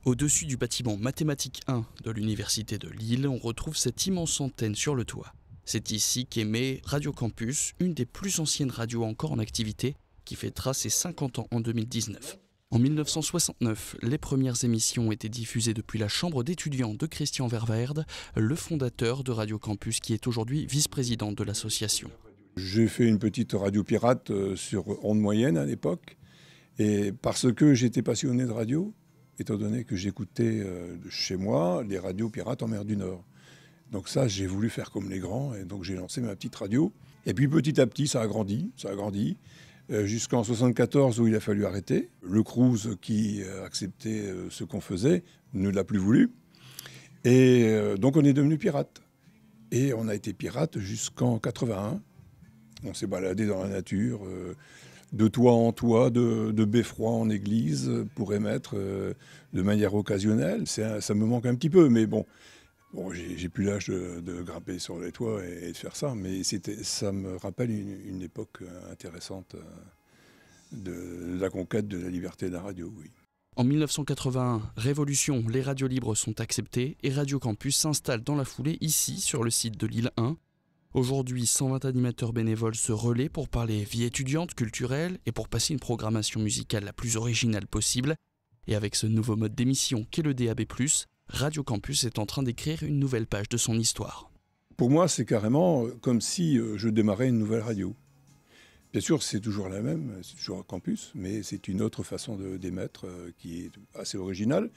Au-dessus du bâtiment Mathématiques 1 de l'Université de Lille, on retrouve cette immense antenne sur le toit. C'est ici qu'émet Radio Campus, une des plus anciennes radios encore en activité, qui fêtera ses 50 ans en 2019. En 1969, les premières émissions ont été diffusées depuis la chambre d'étudiants de Christian Verwaerd, le fondateur de Radio Campus qui est aujourd'hui vice-président de l'association. J'ai fait une petite radio pirate sur ondes moyennes à l'époque, et parce que j'étais passionné de radio, étant donné que j'écoutais chez moi les radios pirates en mer du Nord. Donc ça, j'ai voulu faire comme les grands, et donc j'ai lancé ma petite radio. Et puis petit à petit, ça a grandi, jusqu'en 1974 où il a fallu arrêter. Le Cruz qui acceptait ce qu'on faisait ne l'a plus voulu. Et donc on est devenu pirate. Et on a été pirate jusqu'en 81. On s'est baladé dans la nature, de toit en toit, de beffroi en église, pour émettre de manière occasionnelle. Ça me manque un petit peu, mais bon, j'ai plus l'âge de grimper sur les toits et de faire ça, mais ça me rappelle une époque intéressante de la conquête de la liberté de la radio, oui. En 1981, révolution, les radios libres sont acceptées et Radio Campus s'installe dans la foulée ici, sur le site de Lille 1. Aujourd'hui, 120 animateurs bénévoles se relaient pour parler vie étudiante, culturelle et pour passer une programmation musicale la plus originale possible. Et avec ce nouveau mode d'émission qu'est le DAB+, Radio Campus est en train d'écrire une nouvelle page de son histoire. Pour moi, c'est carrément comme si je démarrais une nouvelle radio. Bien sûr, c'est toujours la même, c'est toujours Campus, mais c'est une autre façon d'émettre qui est assez originale.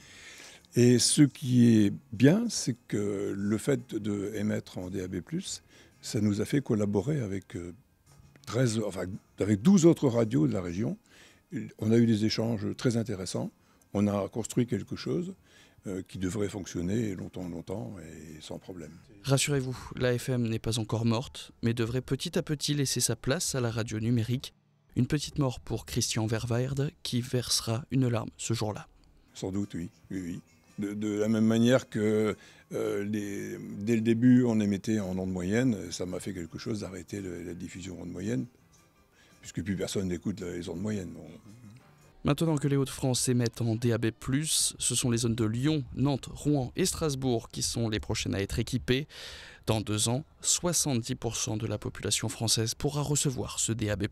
Et ce qui est bien, c'est que le fait d'émettre en DAB+, ça nous a fait collaborer avec 12 autres radios de la région. On a eu des échanges très intéressants. On a construit quelque chose qui devrait fonctionner longtemps et sans problème. Rassurez-vous, la FM n'est pas encore morte, mais devrait petit à petit laisser sa place à la radio numérique. Une petite mort pour Christian Verwaerd qui versera une larme ce jour-là. Sans doute, oui. De la même manière que dès le début, on émettait en ondes moyennes, ça m'a fait quelque chose d'arrêter la diffusion en ondes moyennes, puisque plus personne n'écoute les ondes moyennes. Bon. Maintenant que les Hauts-de-France émettent en DAB+, ce sont les zones de Lyon, Nantes, Rouen et Strasbourg qui sont les prochaines à être équipées. Dans 2 ans, 70% de la population française pourra recevoir ce DAB+.